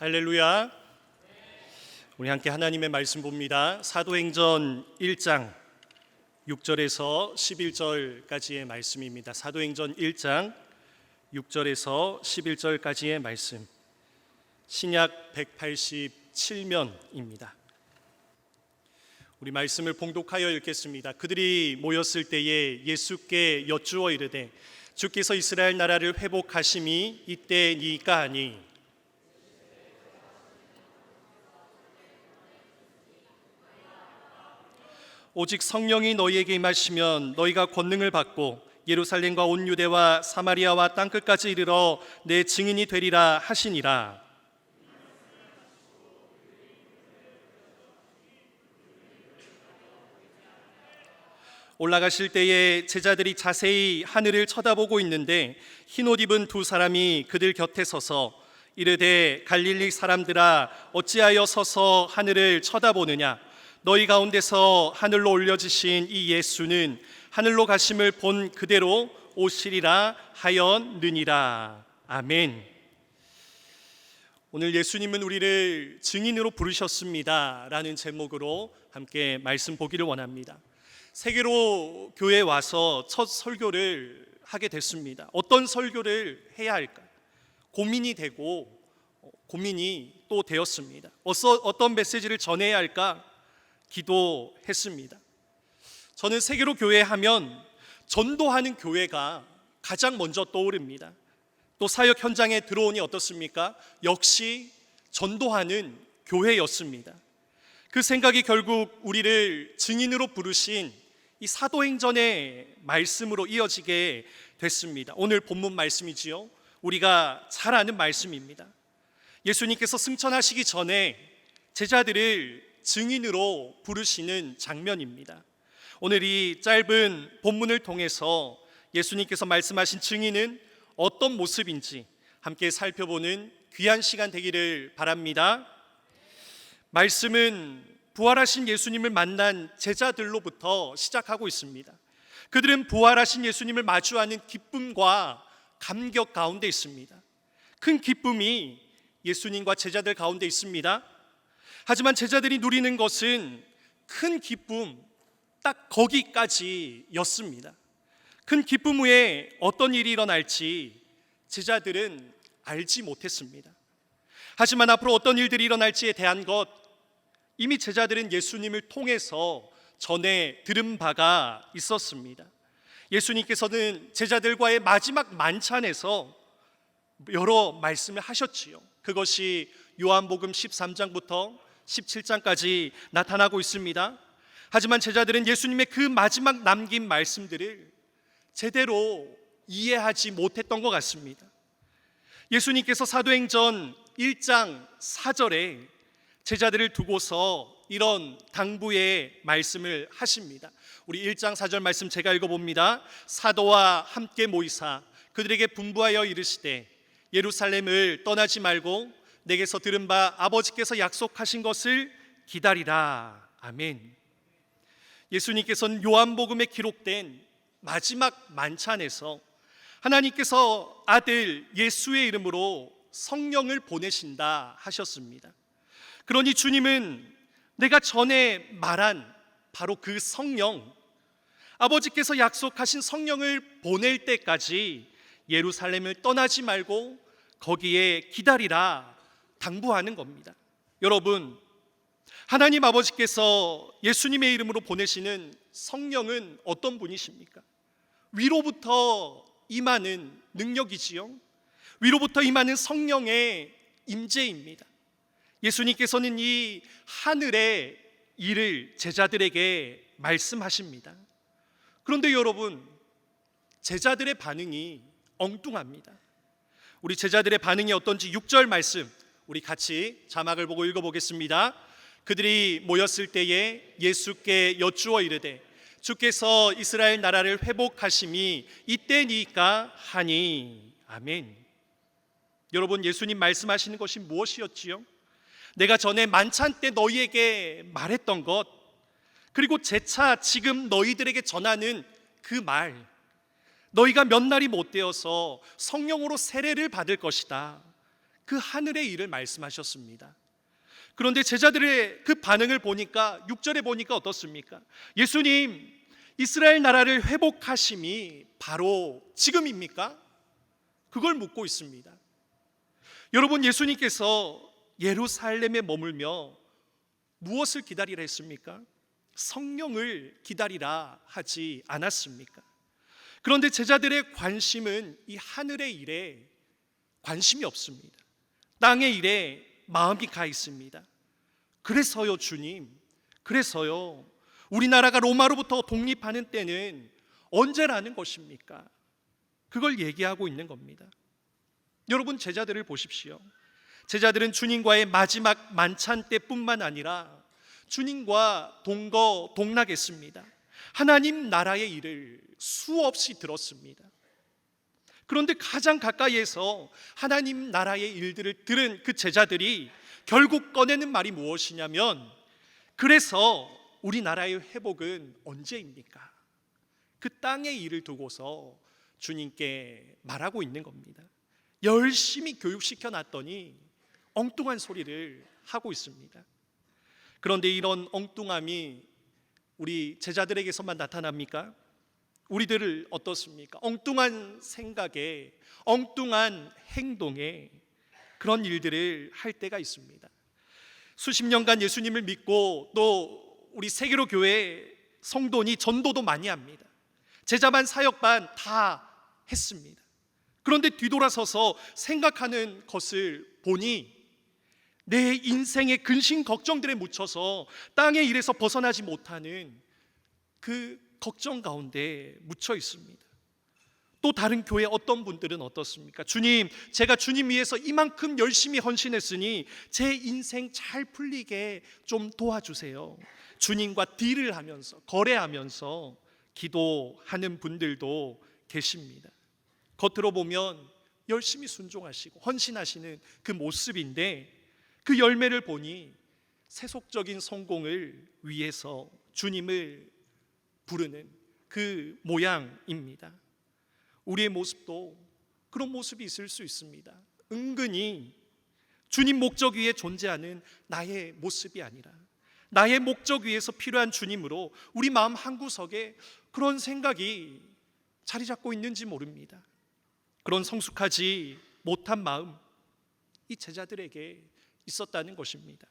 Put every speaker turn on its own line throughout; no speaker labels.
할렐루야. 우리 함께 하나님의 말씀 봅니다. 사도행전 1장 6절에서 11절까지의 말씀입니다. 사도행전 1장 6절에서 11절까지의 말씀, 신약 187면입니다. 우리 말씀을 봉독하여 읽겠습니다. 그들이 모였을 때에 예수께 여쭈어 이르되 주께서 이스라엘 나라를 회복하심이 이때니까 하니 오직 성령이 너희에게 임하시면 너희가 권능을 받고 예루살렘과 온 유대와 사마리아와 땅끝까지 이르러 내 증인이 되리라 하시니라. 올라가실 때에 제자들이 자세히 하늘을 쳐다보고 있는데 흰옷 입은 두 사람이 그들 곁에 서서 이르되 갈릴리 사람들아 어찌하여 서서 하늘을 쳐다보느냐? 너희 가운데서 하늘로 올려지신 이 예수는 하늘로 가심을 본 그대로 오시리라 하였느니라. 아멘. 오늘 예수님은 우리를 증인으로 부르셨습니다 라는 제목으로 함께 말씀 보기를 원합니다. 세계로 교회에 와서 첫 설교를 하게 됐습니다. 어떤 설교를 해야 할까 고민이 되고 고민이 또 되었습니다. 어떤 메시지를 전해야 할까 기도했습니다. 저는 세계로 교회 하면 전도하는 교회가 가장 먼저 떠오릅니다. 또 사역 현장에 들어오니 어떻습니까? 역시 전도하는 교회였습니다. 그 생각이 결국 우리를 증인으로 부르신 이 사도행전의 말씀으로 이어지게 됐습니다. 오늘 본문 말씀이지요. 우리가 잘 아는 말씀입니다. 예수님께서 승천하시기 전에 제자들을 증인으로 부르시는 장면입니다. 오늘 이 짧은 본문을 통해서 예수님께서 말씀하신 증인은 어떤 모습인지 함께 살펴보는 귀한 시간 되기를 바랍니다. 말씀은 부활하신 예수님을 만난 제자들로부터 시작하고 있습니다. 그들은 부활하신 예수님을 마주하는 기쁨과 감격 가운데 있습니다. 큰 기쁨이 예수님과 제자들 가운데 있습니다. 하지만 제자들이 누리는 것은 큰 기쁨 딱 거기까지였습니다. 큰 기쁨 후에 어떤 일이 일어날지 제자들은 알지 못했습니다. 하지만 앞으로 어떤 일들이 일어날지에 대한 것 이미 제자들은 예수님을 통해서 전에 들은 바가 있었습니다. 예수님께서는 제자들과의 마지막 만찬에서 여러 말씀을 하셨지요. 그것이 요한복음 13장부터 17장까지 나타나고 있습니다. 하지만 제자들은 예수님의 그 마지막 남긴 말씀들을 제대로 이해하지 못했던 것 같습니다. 예수님께서 사도행전 1장 4절에 제자들을 두고서 이런 당부의 말씀을 하십니다. 우리 1장 4절 말씀 제가 읽어봅니다. 사도와 함께 모이사 그들에게 분부하여 이르시되 예루살렘을 떠나지 말고 내게서 들은 바 아버지께서 약속하신 것을 기다리라. 아멘. 예수님께서는 요한복음에 기록된 마지막 만찬에서 하나님께서 아들 예수의 이름으로 성령을 보내신다 하셨습니다. 그러니 주님은 내가 전에 말한 바로 그 성령, 아버지께서 약속하신 성령을 보낼 때까지 예루살렘을 떠나지 말고 거기에 기다리라 당부하는 겁니다. 여러분, 하나님 아버지께서 예수님의 이름으로 보내시는 성령은 어떤 분이십니까? 위로부터 임하는 능력이지요. 위로부터 임하는 성령의 임재입니다. 예수님께서는 이 하늘의 일을 제자들에게 말씀하십니다. 그런데 여러분, 제자들의 반응이 엉뚱합니다. 우리 제자들의 반응이 어떤지 6절 말씀 우리 같이 자막을 보고 읽어보겠습니다. 그들이 모였을 때에 예수께 여쭈어 이르되 주께서 이스라엘 나라를 회복하심이 이때니까 하니. 아멘. 여러분, 예수님 말씀하시는 것이 무엇이었지요? 내가 전에 만찬 때 너희에게 말했던 것, 그리고 재차 지금 너희들에게 전하는 그 말, 너희가 몇 날이 못 되어서 성령으로 세례를 받을 것이다. 그 하늘의 일을 말씀하셨습니다. 그런데 제자들의 그 반응을 보니까 6절에 보니까 어떻습니까? 예수님, 이스라엘 나라를 회복하심이 바로 지금입니까? 그걸 묻고 있습니다. 여러분, 예수님께서 예루살렘에 머물며 무엇을 기다리라 했습니까? 성령을 기다리라 하지 않았습니까? 그런데 제자들의 관심은 이 하늘의 일에 관심이 없습니다. 땅의 일에 마음이 가 있습니다. 그래서요, 주님, 그래서요, 우리나라가 로마로부터 독립하는 때는 언제라는 것입니까? 그걸 얘기하고 있는 겁니다. 여러분, 제자들을 보십시오. 제자들은 주님과의 마지막 만찬 때뿐만 아니라 주님과 동거동락했습니다. 하나님 나라의 일을 수없이 들었습니다. 그런데 가장 가까이에서 하나님 나라의 일들을 들은 그 제자들이 결국 꺼내는 말이 무엇이냐면, 그래서 우리나라의 회복은 언제입니까? 그 땅의 일을 두고서 주님께 말하고 있는 겁니다. 열심히 교육시켜 놨더니 엉뚱한 소리를 하고 있습니다. 그런데 이런 엉뚱함이 우리 제자들에게서만 나타납니까? 우리들을 어떻습니까? 엉뚱한 생각에, 엉뚱한 행동에 그런 일들을 할 때가 있습니다. 수십 년간 예수님을 믿고 또 우리 세계로 교회 성도니 전도도 많이 합니다. 제자반, 사역반 다 했습니다. 그런데 뒤돌아서서 생각하는 것을 보니 내 인생의 근심 걱정들에 묻혀서 땅의 일에서 벗어나지 못하는 그 걱정 가운데 묻혀 있습니다. 또 다른 교회 어떤 분들은 어떻습니까? 주님, 제가 주님 위해서 이만큼 열심히 헌신했으니 제 인생 잘 풀리게 좀 도와주세요. 주님과 딜을 하면서, 거래하면서 기도하는 분들도 계십니다. 겉으로 보면 열심히 순종하시고 헌신하시는 그 모습인데, 그 열매를 보니 세속적인 성공을 위해서 주님을 부르는 그 모양입니다. 우리의 모습도 그런 모습이 있을 수 있습니다. 은근히 주님 목적 위에 존재하는 나의 모습이 아니라 나의 목적 위에서 필요한 주님으로 우리 마음 한구석에 그런 생각이 자리 잡고 있는지 모릅니다. 그런 성숙하지 못한 마음, 이 제자들에게 있었다는 것입니다.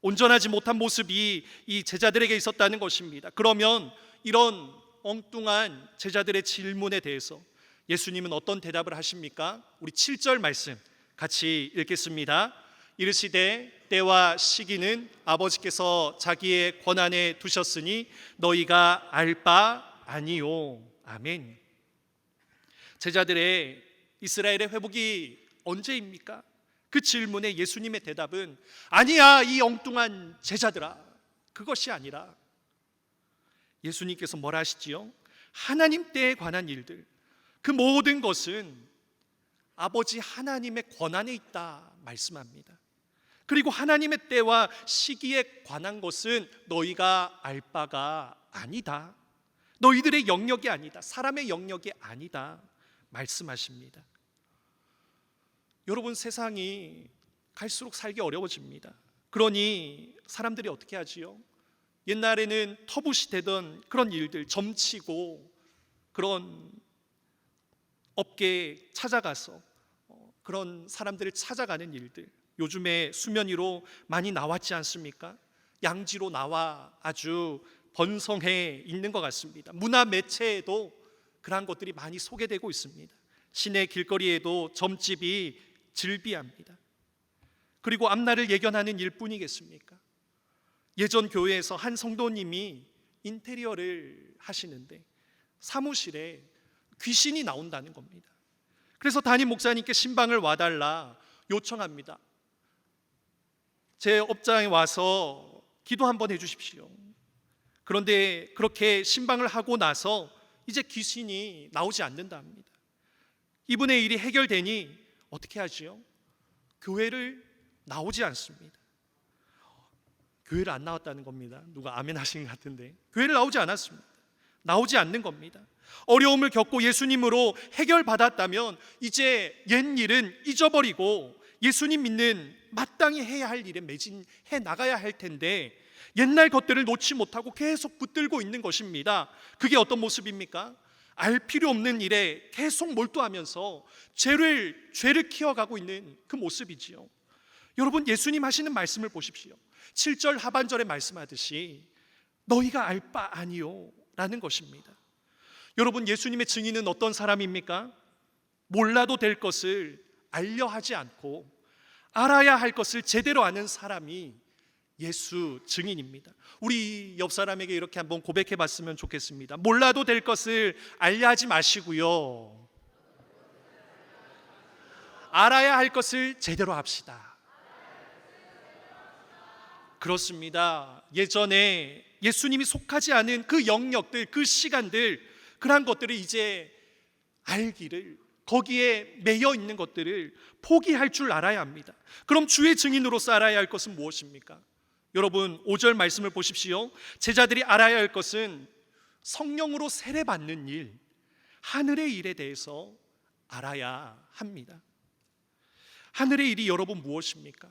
온전하지 못한 모습이 이 제자들에게 있었다는 것입니다. 그러면 이런 엉뚱한 제자들의 질문에 대해서 예수님은 어떤 대답을 하십니까? 우리 7절 말씀 같이 읽겠습니다. 이르시되 때와 시기는 아버지께서 자기의 권한에 두셨으니 너희가 알 바 아니요. 아멘. 제자들의 이스라엘의 회복이 언제입니까? 그 질문에 예수님의 대답은 아니야, 이 엉뚱한 제자들아, 그것이 아니라 예수님께서 뭐라 하시지요? 하나님 때에 관한 일들, 그 모든 것은 아버지 하나님의 권한에 있다 말씀합니다. 그리고 하나님의 때와 시기에 관한 것은 너희가 알 바가 아니다. 너희들의 영역이 아니다. 사람의 영역이 아니다 말씀하십니다. 여러분, 세상이 갈수록 살기 어려워집니다. 그러니 사람들이 어떻게 하지요? 옛날에는 터부시되던 그런 일들, 점치고 그런 업계에 찾아가서 그런 사람들을 찾아가는 일들, 요즘에 수면 위로 많이 나왔지 않습니까? 양지로 나와 아주 번성해 있는 것 같습니다. 문화 매체에도 그러한 것들이 많이 소개되고 있습니다. 시내 길거리에도 점집이 즐비합니다. 그리고 앞날을 예견하는 일뿐이겠습니까? 예전 교회에서 한 성도님이 인테리어를 하시는데 사무실에 귀신이 나온다는 겁니다. 그래서 담임 목사님께 신방을 와달라 요청합니다. 제 업장에 와서 기도 한번 해주십시오. 그런데 그렇게 신방을 하고 나서 이제 귀신이 나오지 않는다 합니다. 이분의 일이 해결되니 어떻게 하지요? 교회를 나오지 않습니다. 교회를 안 나왔다는 겁니다. 누가 아멘 하신 것 같은데, 교회를 나오지 않았습니다. 나오지 않는 겁니다. 어려움을 겪고 예수님으로 해결받았다면 이제 옛일은 잊어버리고 예수님 믿는 마땅히 해야 할 일에 매진해 나가야 할 텐데 옛날 것들을 놓지 못하고 계속 붙들고 있는 것입니다. 그게 어떤 모습입니까? 알 필요 없는 일에 계속 몰두하면서 죄를 키워가고 있는 그 모습이지요. 여러분, 예수님 하시는 말씀을 보십시오. 7절 하반절에 말씀하듯이 너희가 알 바 아니요 라는 것입니다. 여러분, 예수님의 증인은 어떤 사람입니까? 몰라도 될 것을 알려 하지 않고 알아야 할 것을 제대로 아는 사람이 예수 증인입니다. 우리 옆 사람에게 이렇게 한번 고백해 봤으면 좋겠습니다. 몰라도 될 것을 알려 하지 마시고요, 알아야 할 것을 제대로 합시다. 그렇습니다. 예전에 예수님이 속하지 않은 그 영역들, 그 시간들, 그러한 것들을 이제 알기를, 거기에 매여 있는 것들을 포기할 줄 알아야 합니다. 그럼 주의 증인으로서 알아야 할 것은 무엇입니까? 여러분, 5절 말씀을 보십시오. 제자들이 알아야 할 것은 성령으로 세례받는 일, 하늘의 일에 대해서 알아야 합니다. 하늘의 일이 여러분 무엇입니까?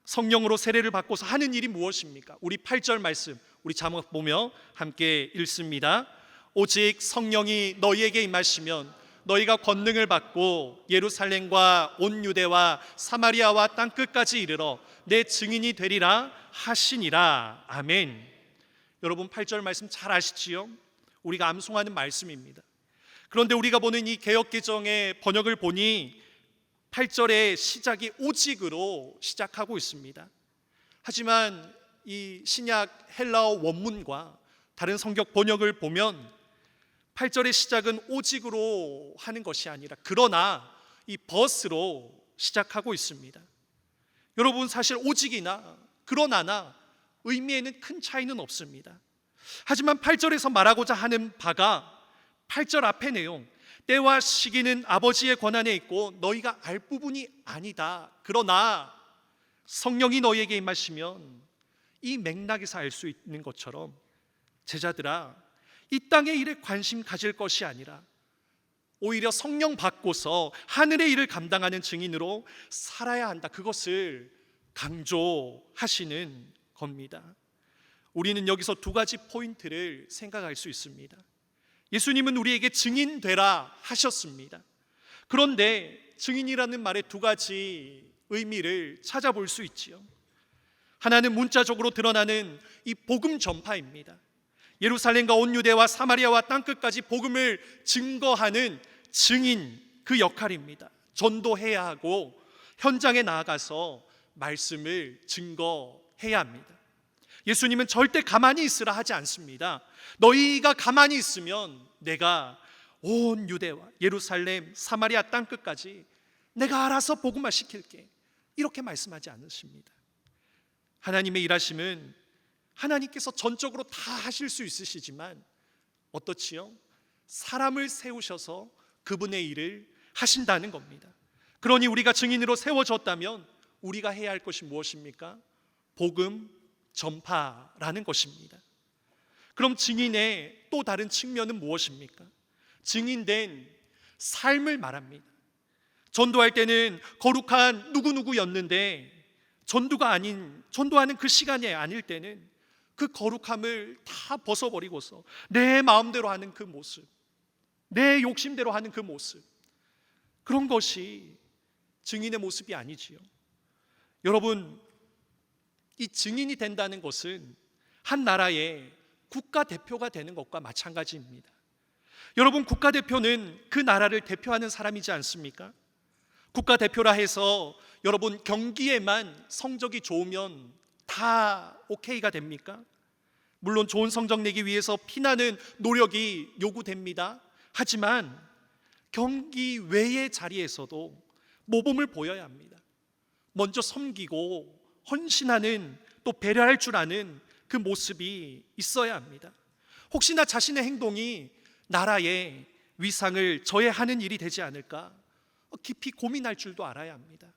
성령으로 세례를 받고서 하는 일이 무엇입니까? 우리 8절 말씀, 우리 자막 보며 함께 읽습니다. 오직 성령이 너희에게 임하시면 너희가 권능을 받고 예루살렘과 온 유대와 사마리아와 땅끝까지 이르러 내 증인이 되리라 하시니라. 아멘. 여러분, 8절 말씀 잘 아시지요? 우리가 암송하는 말씀입니다. 그런데 우리가 보는 이 개역개정의 번역을 보니 8절의 시작이 오직으로 시작하고 있습니다. 하지만 이 신약 헬라어 원문과 다른 성경 번역을 보면 8절의 시작은 오직으로 하는 것이 아니라 그러나 이 벗으로 시작하고 있습니다. 여러분, 사실 오직이나 그러나나 의미에는 큰 차이는 없습니다. 하지만 8절에서 말하고자 하는 바가 8절 앞의 내용, 때와 시기는 아버지의 권한에 있고 너희가 알 부분이 아니다. 그러나 성령이 너희에게 임하시면, 이 맥락에서 알 수 있는 것처럼 제자들아, 이 땅의 일에 관심 가질 것이 아니라 오히려 성령 받고서 하늘의 일을 감당하는 증인으로 살아야 한다. 그것을 강조하시는 겁니다. 우리는 여기서 두 가지 포인트를 생각할 수 있습니다. 예수님은 우리에게 증인 되라 하셨습니다. 그런데 증인이라는 말의 두 가지 의미를 찾아볼 수 있지요. 하나는 문자적으로 드러나는 이 복음 전파입니다. 예루살렘과 온 유대와 사마리아와 땅끝까지 복음을 증거하는 증인, 그 역할입니다. 전도해야 하고 현장에 나아가서 말씀을 증거해야 합니다. 예수님은 절대 가만히 있으라 하지 않습니다. 너희가 가만히 있으면 내가 온 유대와 예루살렘, 사마리아 땅끝까지 내가 알아서 복음화 시킬게, 이렇게 말씀하지 않으십니다. 하나님의 일하심은 하나님께서 전적으로 다 하실 수 있으시지만 어떻지요? 사람을 세우셔서 그분의 일을 하신다는 겁니다. 그러니 우리가 증인으로 세워졌다면 우리가 해야 할 것이 무엇입니까? 복음 전파라는 것입니다. 그럼 증인의 또 다른 측면은 무엇입니까? 증인된 삶을 말합니다. 전도할 때는 거룩한 누구누구였는데 전도하는 그 시간이 아닐 때는 그 거룩함을 다 벗어버리고서 내 마음대로 하는 그 모습, 내 욕심대로 하는 그 모습, 그런 것이 증인의 모습이 아니지요. 여러분, 이 증인이 된다는 것은 한 나라의 국가대표가 되는 것과 마찬가지입니다. 여러분, 국가대표는 그 나라를 대표하는 사람이지 않습니까? 국가대표라 해서 여러분 경기에만 성적이 좋으면 다 오케이가 됩니까? 물론 좋은 성적 내기 위해서 피나는 노력이 요구됩니다. 하지만 경기 외의 자리에서도 모범을 보여야 합니다. 먼저 섬기고 헌신하는, 또 배려할 줄 아는 그 모습이 있어야 합니다. 혹시나 자신의 행동이 나라의 위상을 저해하는 일이 되지 않을까 깊이 고민할 줄도 알아야 합니다.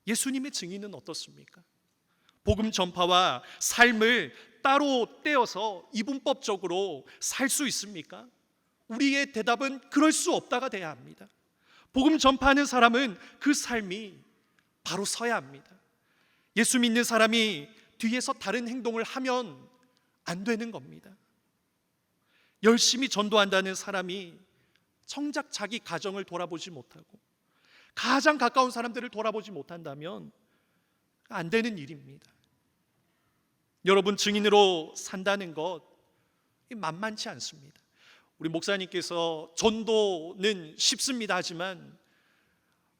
예수님의 증인은 어떻습니까? 복음 전파와 삶을 따로 떼어서 이분법적으로 살 수 있습니까? 우리의 대답은 그럴 수 없다가 돼야 합니다. 복음 전파하는 사람은 그 삶이 바로 서야 합니다. 예수 믿는 사람이 뒤에서 다른 행동을 하면 안 되는 겁니다. 열심히 전도한다는 사람이 정작 자기 가정을 돌아보지 못하고 가장 가까운 사람들을 돌아보지 못한다면 안 되는 일입니다. 여러분, 증인으로 산다는 것 만만치 않습니다. 우리 목사님께서 전도는 쉽습니다 하지만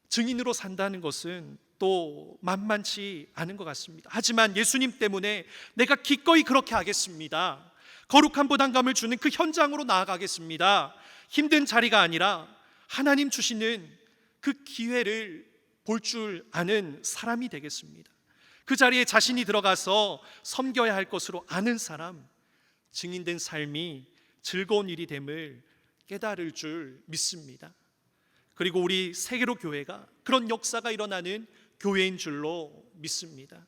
증인으로 산다는 것은 또 만만치 않은 것 같습니다. 하지만 예수님 때문에 내가 기꺼이 그렇게 하겠습니다, 거룩한 부담감을 주는 그 현장으로 나아가겠습니다, 힘든 자리가 아니라 하나님 주시는 그 기회를 볼 줄 아는 사람이 되겠습니다. 그 자리에 자신이 들어가서 섬겨야 할 것으로 아는 사람, 증인된 삶이 즐거운 일이 됨을 깨달을 줄 믿습니다. 그리고 우리 세계로 교회가 그런 역사가 일어나는 교회인 줄로 믿습니다.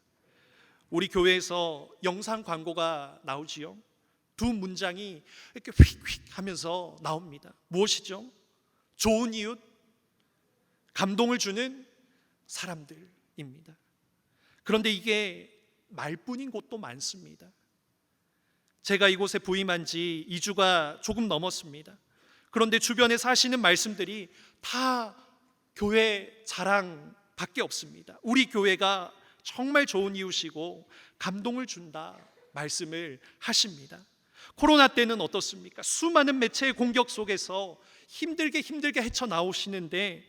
우리 교회에서 영상 광고가 나오지요. 두 문장이 이렇게 휙휙 하면서 나옵니다. 무엇이죠? 좋은 이웃, 감동을 주는 사람들입니다. 그런데 이게 말뿐인 곳도 많습니다. 제가 이곳에 부임한 지 2주가 조금 넘었습니다. 그런데 주변에 사시는 말씀들이 다 교회 자랑밖에 없습니다. 우리 교회가 정말 좋은 이웃이고 감동을 준다 말씀을 하십니다. 코로나 때는 어떻습니까? 수많은 매체의 공격 속에서 힘들게 헤쳐나오시는데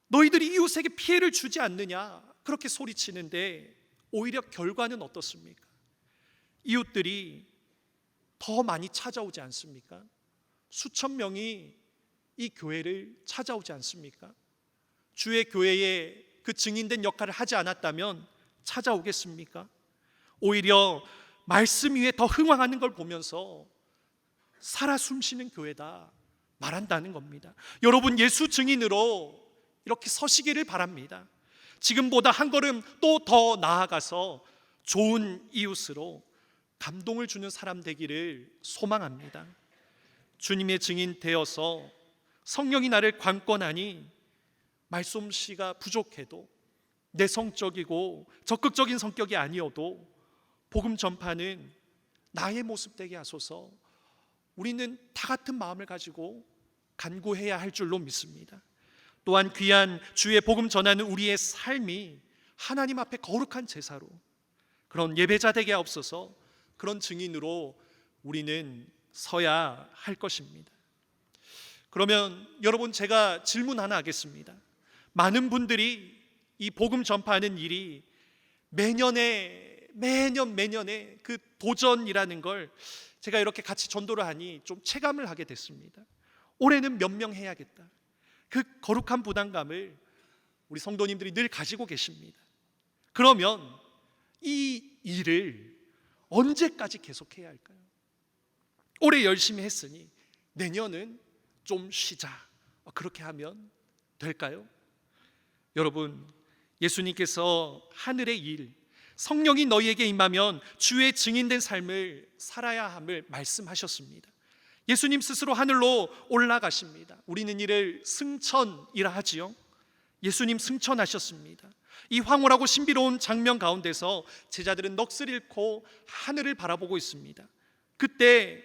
너희들이 이웃에게 피해를 주지 않느냐 그렇게 소리치는데 오히려 결과는 어떻습니까? 이웃들이 더 많이 찾아오지 않습니까? 수천 명이 이 교회를 찾아오지 않습니까? 주의 교회에 그 증인된 역할을 하지 않았다면 찾아오겠습니까? 오히려 말씀 위에 더 흥황하는 걸 보면서 살아 숨쉬는 교회다 말한다는 겁니다. 여러분, 예수 증인으로 이렇게 서시기를 바랍니다. 지금보다 한 걸음 또 더 나아가서 좋은 이웃으로 감동을 주는 사람 되기를 소망합니다. 주님의 증인 되어서 성령이 나를 관건하니 말솜씨가 부족해도 내성적이고 적극적인 성격이 아니어도 복음 전파는 나의 모습 되게 하소서. 우리는 다 같은 마음을 가지고 간구해야 할 줄로 믿습니다. 또한 귀한 주의 복음 전하는 우리의 삶이 하나님 앞에 거룩한 제사로 그런 예배자 되게 하옵소서. 그런 증인으로 우리는 서야 할 것입니다. 그러면 여러분, 제가 질문 하나 하겠습니다. 많은 분들이 이 복음 전파하는 일이 매년의 그 도전이라는 걸 제가 이렇게 같이 전도를 하니 좀 체감을 하게 됐습니다. 올해는 몇 명 해야겠다, 그 거룩한 부담감을 우리 성도님들이 늘 가지고 계십니다. 그러면 이 일을 언제까지 계속해야 할까요? 올해 열심히 했으니 내년은 좀 쉬자, 그렇게 하면 될까요? 여러분, 예수님께서 하늘의 일, 성령이 너희에게 임하면 주의 증인된 삶을 살아야 함을 말씀하셨습니다. 예수님 스스로 하늘로 올라가십니다. 우리는 이를 승천이라 하지요. 예수님 승천하셨습니다. 이 황홀하고 신비로운 장면 가운데서 제자들은 넋을 잃고 하늘을 바라보고 있습니다. 그때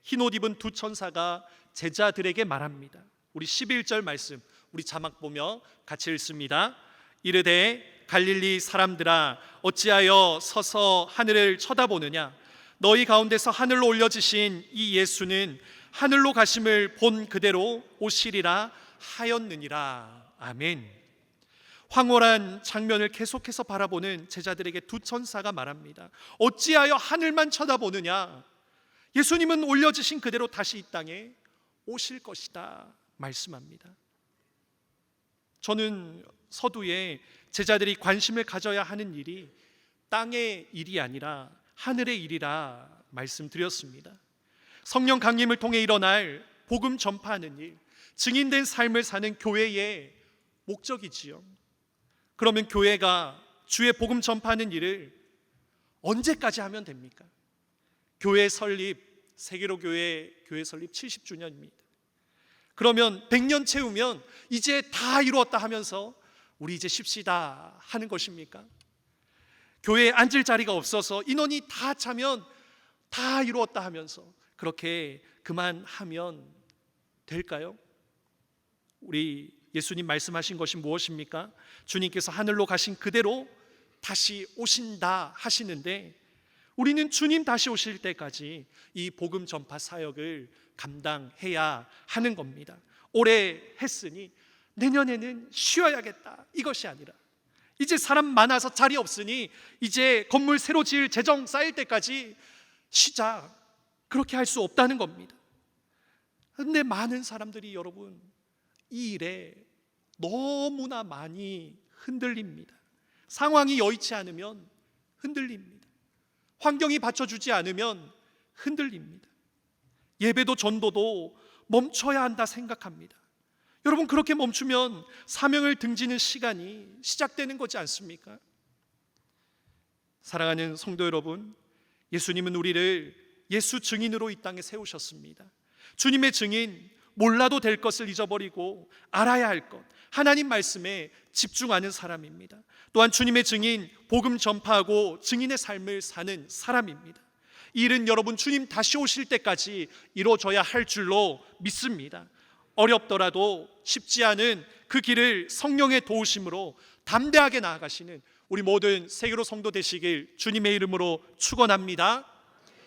흰옷 입은 두 천사가 제자들에게 말합니다. 우리 11절 말씀, 우리 자막 보며 같이 읽습니다. 이르되 갈릴리 사람들아, 어찌하여 서서 하늘을 쳐다보느냐? 너희 가운데서 하늘로 올려지신 이 예수는 하늘로 가심을 본 그대로 오시리라 하였느니라. 아멘. 황홀한 장면을 계속해서 바라보는 제자들에게 두 천사가 말합니다. 어찌하여 하늘만 쳐다보느냐? 예수님은 올려지신 그대로 다시 이 땅에 오실 것이다 말씀합니다. 저는 서두에 제자들이 관심을 가져야 하는 일이 땅의 일이 아니라 하늘의 일이라 말씀드렸습니다. 성령 강림을 통해 일어날 복음 전파하는 일, 증인된 삶을 사는 교회의 목적이지요. 그러면 교회가 주의 복음 전파하는 일을 언제까지 하면 됩니까? 교회 설립, 세계로 교회 설립 70주년입니다. 그러면 100년 채우면 이제 다 이루었다 하면서 우리 이제 쉽시다 하는 것입니까? 교회에 앉을 자리가 없어서 인원이 다 차면 다 이루었다 하면서 그렇게 그만하면 될까요? 우리 예수님 말씀하신 것이 무엇입니까? 주님께서 하늘로 가신 그대로 다시 오신다 하시는데 우리는 주님 다시 오실 때까지 이 복음 전파 사역을 감당해야 하는 겁니다. 올해 했으니 내년에는 쉬어야겠다 이것이 아니라 이제 사람 많아서 자리 없으니 이제 건물 새로 지을 재정 쌓일 때까지 쉬자, 그렇게 할 수 없다는 겁니다. 그런데 많은 사람들이 여러분 이 일에 너무나 많이 흔들립니다. 상황이 여의치 않으면 흔들립니다. 환경이 받쳐주지 않으면 흔들립니다. 예배도 전도도 멈춰야 한다 생각합니다. 여러분 그렇게 멈추면 사명을 등지는 시간이 시작되는 거지 않습니까? 사랑하는 성도 여러분, 예수님은 우리를 예수 증인으로 이 땅에 세우셨습니다. 주님의 증인, 몰라도 될 것을 잊어버리고 알아야 할 것, 하나님 말씀에 집중하는 사람입니다. 또한 주님의 증인, 복음 전파하고 증인의 삶을 사는 사람입니다. 이 일은 여러분 주님 다시 오실 때까지 이루어져야 할 줄로 믿습니다. 어렵더라도 쉽지 않은 그 길을 성령의 도우심으로 담대하게 나아가시는 우리 모든 세계로 성도 되시길 주님의 이름으로 축원합니다.